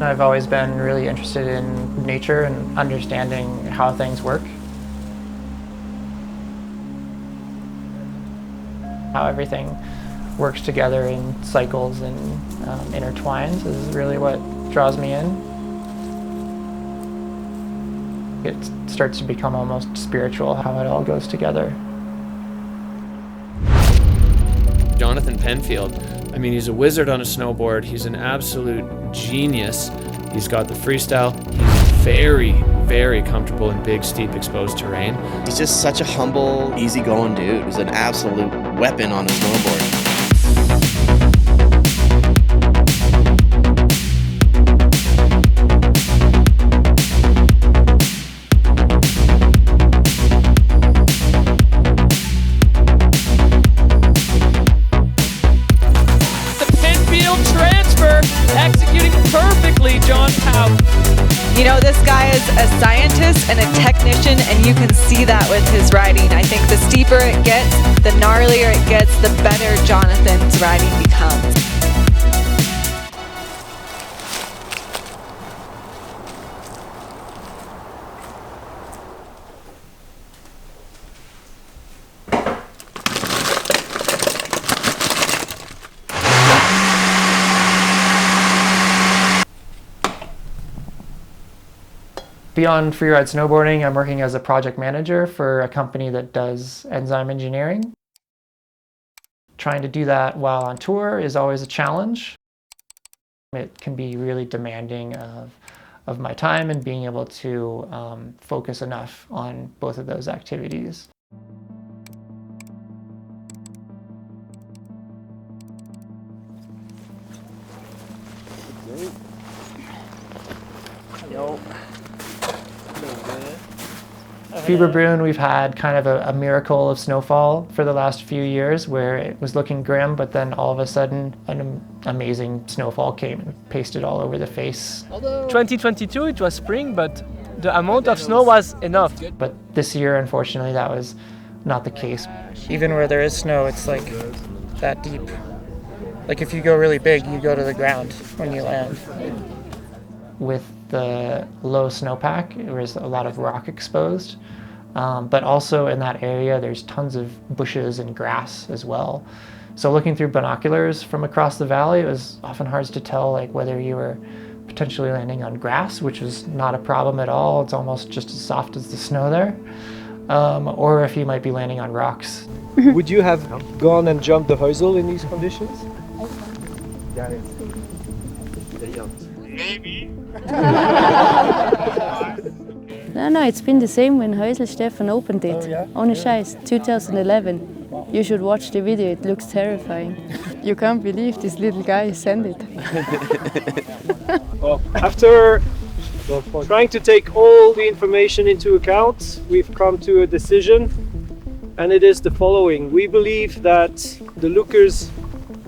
I've always been really interested in nature and understanding how things work. How everything works together in cycles and intertwines is really what draws me in. It starts to become almost spiritual, how it all goes together. Jonathan Penfield, I mean, he's a wizard on a snowboard. He's an absolute genius. He's got the freestyle. He's very, very comfortable in big, steep, exposed terrain. He's just such a humble, easygoing dude. He's an absolute weapon on a snowboard. Executing perfectly, John Powell. You know, this guy is a scientist and a technician, and you can see that with his riding. I think the steeper it gets, the gnarlier it gets, the better Jonathan's riding becomes. Beyond freeride snowboarding, I'm working as a project manager for a company that does enzyme engineering. Trying to do that while on tour is always a challenge. It can be really demanding of my time and being able to focus enough on both of those activities. Fieberbrunn, we've had kind of a miracle of snowfall for the last few years where it was looking grim, but then all of a sudden an amazing snowfall came and pasted all over the face. 2022 it was spring, but the amount of snow was enough. But this year, unfortunately, that was not the case. Even where there is snow, it's like that deep. Like if you go really big, you go to the ground when you land. With the low snowpack, there was a lot of rock exposed, but also in that area there's tons of bushes and grass as well. So looking through binoculars from across the valley, it was often hard to tell like whether you were potentially landing on grass, which is not a problem at all. It's almost just as soft as the snow there, or if you might be landing on rocks. Would you have gone and jumped the Heusel in these conditions? Maybe. No, it's been the same when Heusel Stefan opened it. Ohne Scheiß, 2011. You should watch the video, it looks terrifying. You can't believe this little guy sent it. After trying to take all the information into account, we've come to a decision, and it is the following. We believe that the lookers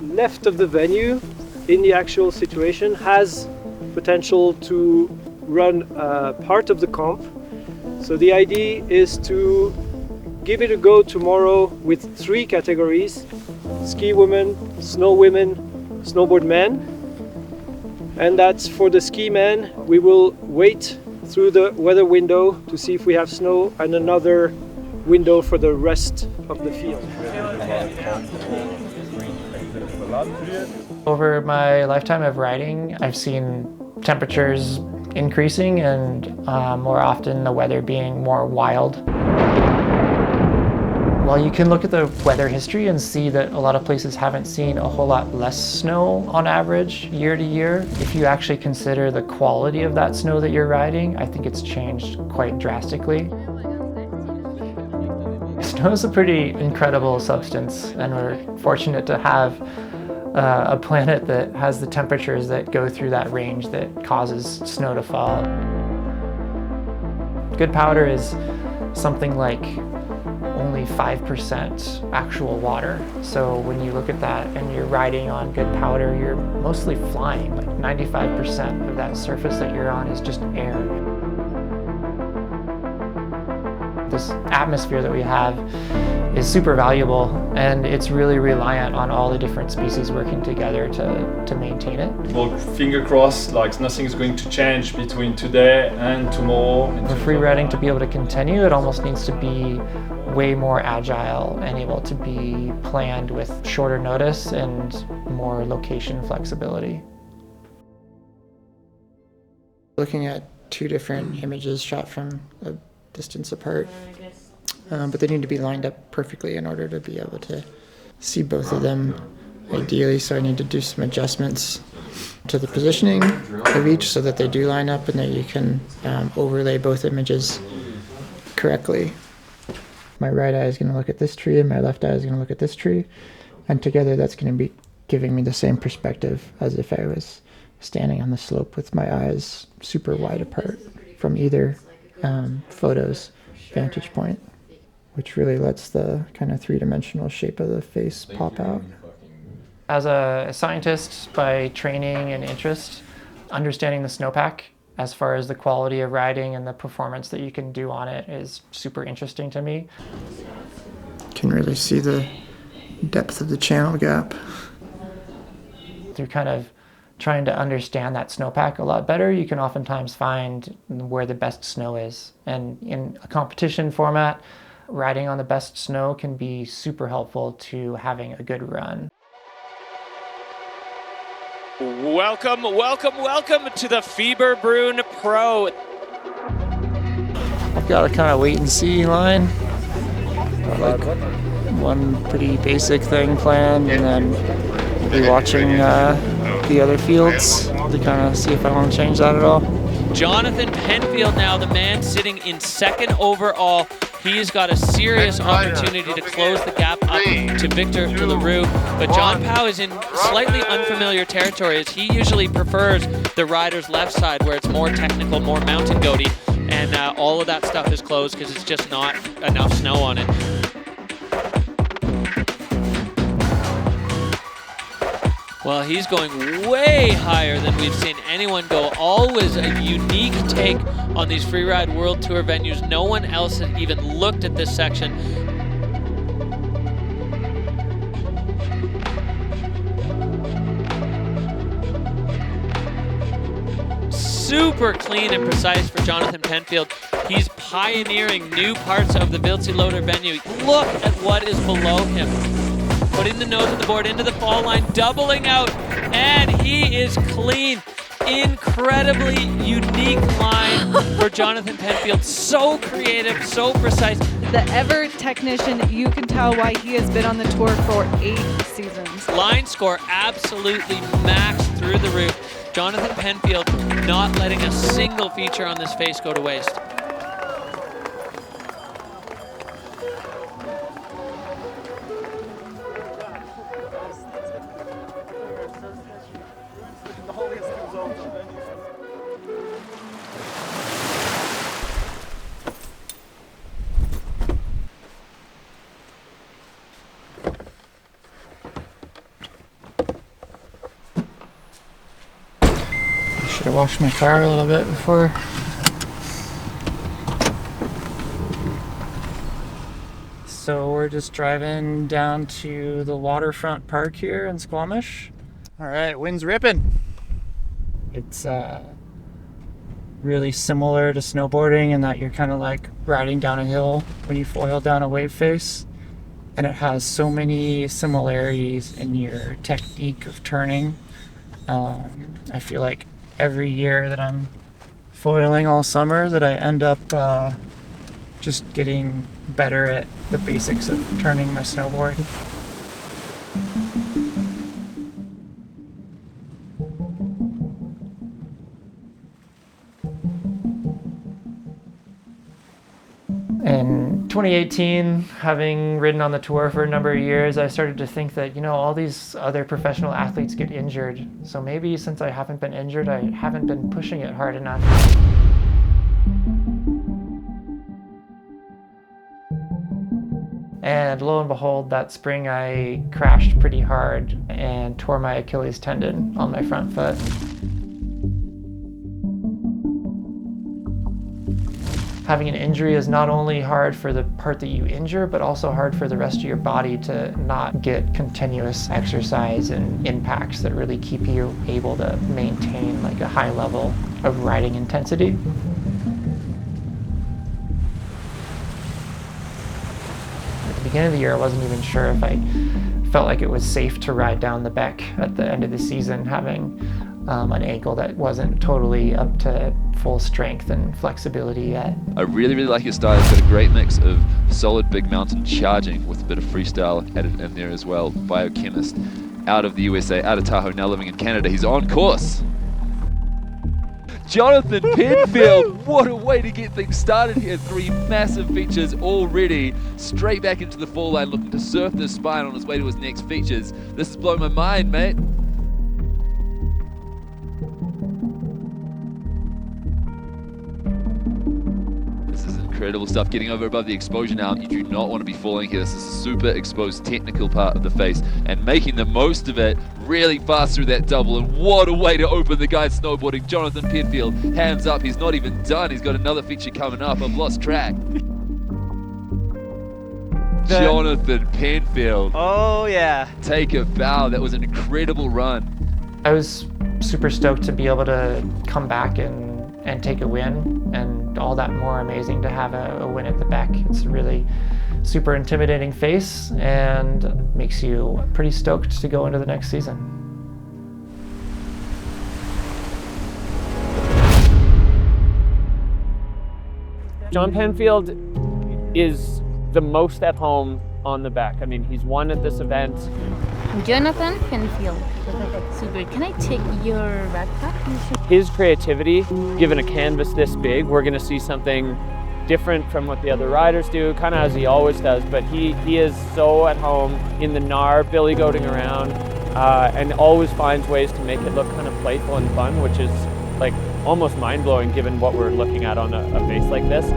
left of the venue in the actual situation has potential to run part of the comp. So the idea is to give it a go tomorrow with 3 categories: ski women, snow women, snowboard men. And that's for the ski men. We will wait through the weather window to see if we have snow, and another window for the rest of the field. Over my lifetime of riding, I've seen temperatures increasing and more often the weather being more wild. Well, you can look at the weather history and see that a lot of places haven't seen a whole lot less snow on average year to year. If you actually consider the quality of that snow that you're riding, I think it's changed quite drastically. Snow is a pretty incredible substance, and we're fortunate to have a planet that has the temperatures that go through that range that causes snow to fall. Good powder is something like only 5% actual water. So when you look at that and you're riding on good powder, you're mostly flying. Like 95% of that surface that you're on is just air. This atmosphere that we have is super valuable, and it's really reliant on all the different species working together to maintain it. Well, finger crossed, like nothing is going to change between today and tomorrow. For free riding to be able to continue, it almost needs to be way more agile and able to be planned with shorter notice and more location flexibility. Looking at two different images shot from a distance apart, but they need to be lined up perfectly in order to be able to see both of them ideally, so I need to do some adjustments to the positioning of each so that they do line up and that you can overlay both images correctly. My right eye is going to look at this tree and my left eye is going to look at this tree, and together that's going to be giving me the same perspective as if I was standing on the slope with my eyes super wide apart from either photo's vantage point, which really lets the kind of three-dimensional shape of the face pop out. As a scientist by training and interest, understanding the snowpack as far as the quality of riding and the performance that you can do on it is super interesting to me. Can really see the depth of the channel gap. Through kind of trying to understand that snowpack a lot better, you can oftentimes find where the best snow is. And in a competition format, riding on the best snow can be super helpful to having a good run. Welcome, welcome, welcome to the Fieberbrunn Pro. I've got a kind of wait and see line. Got like one pretty basic thing planned, and then be watching the other fields to kind of see if I want to change that at all. Jonathan Penfield now, the man sitting in second overall. He's got a serious opportunity to close the gap up to Victor Leroux, but John Powell is in slightly unfamiliar territory as he usually prefers the rider's left side where it's more technical, more mountain goaty, and all of that stuff is closed because it's just not enough snow on it. Well, he's going way higher than we've seen anyone go. Always a unique take on these Freeride World Tour venues. No one else has even looked at this section. Super clean and precise for Jonathan Penfield. He's pioneering new parts of the Wildsee-Loader venue. Look at what is below him. Putting the nose of the board into the fall line, doubling out, and he is clean. Incredibly unique line for Jonathan Penfield. So creative, so precise. The ever technician, you can tell why he has been on the tour for 8 seasons. Line score absolutely maxed through the roof. Jonathan Penfield not letting a single feature on this face go to waste. Should have washed my car a little bit before. So we're just driving down to the waterfront park here in Squamish. All right, wind's ripping. It's really similar to snowboarding in that you're kind of like riding down a hill when you foil down a wave face. And it has so many similarities in your technique of turning. I feel like every year that I'm foiling all summer that I end up just getting better at the basics of turning my snowboard. In 2018, having ridden on the tour for a number of years, I started to think that, you know, all these other professional athletes get injured. So maybe since I haven't been injured, I haven't been pushing it hard enough. And lo and behold, that spring I crashed pretty hard and tore my Achilles tendon on my front foot. Having an injury is not only hard for the part that you injure, but also hard for the rest of your body to not get continuous exercise and impacts that really keep you able to maintain like a high level of riding intensity. At the beginning of the year, I wasn't even sure if I felt like it was safe to ride down the Beck at the end of the season, having an ankle that wasn't totally up to full strength and flexibility yet. I really like your style. It's got a great mix of solid big mountain charging with a bit of freestyle added in there as well. Biochemist out of the USA, out of Tahoe, now living in Canada. He's on course. Jonathan Penfield, what a way to get things started here. 3 massive features already. Straight back into the fall line, looking to surf this spine on his way to his next features. This is blowing my mind, mate. Incredible stuff, getting over above the exposure now. You do not want to be falling here. This is a super exposed technical part of the face and making the most of it really fast through that double. And what a way to open the guy snowboarding. Jonathan Penfield, hands up, he's not even done. He's got another feature coming up. I've lost track. Jonathan Penfield. Oh yeah. Take a bow, that was an incredible run. I was super stoked to be able to come back and take a win, and all that more amazing to have a win at the Beck. It's a really super intimidating face and makes you pretty stoked to go into the next season. John Penfield is the most at home on the Beck. I mean, he's won at this event. Jonathan Penfield. Super. Can I take your backpack? His creativity, given a canvas this big, we're going to see something different from what the other riders do, kind of as he always does, but he is so at home in the gnar, billy goating around, and always finds ways to make it look kind of playful and fun, which is like almost mind-blowing given what we're looking at on a face like this.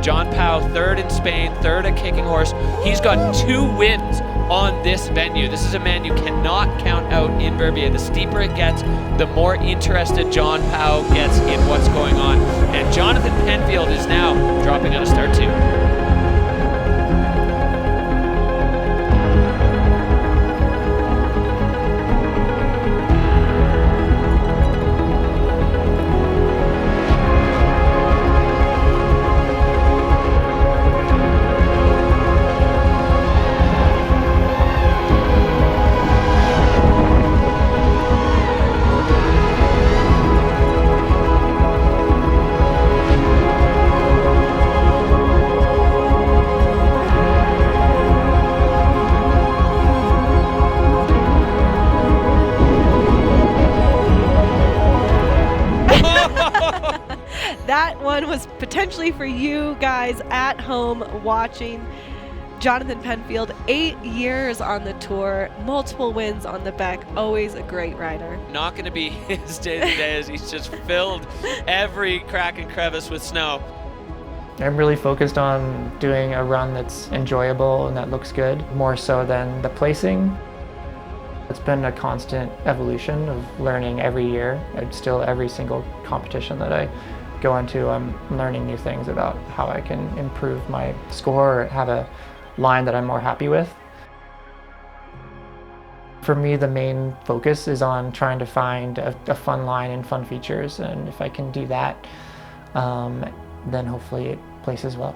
John Pau, 3rd in Spain, 3rd at Kicking Horse. He's got 2 wins on this venue. This is a man you cannot count out in Verbier. The steeper it gets, the more interested John Pau gets in what's going on. And Jonathan Penfield is now dropping out of start 2. That one was potentially for you guys at home watching. Jonathan Penfield, 8 years on the tour, multiple wins on the Beck, always a great rider. Not going to be his day to day as he's just filled every crack and crevice with snow. I'm really focused on doing a run that's enjoyable and that looks good, more so than the placing. It's been a constant evolution of learning every year. And still, every single competition that I go into, I'm learning new things about how I can improve my score or have a line that I'm more happy with. For me, the main focus is on trying to find a fun line and fun features, and if I can do that, then hopefully it places well.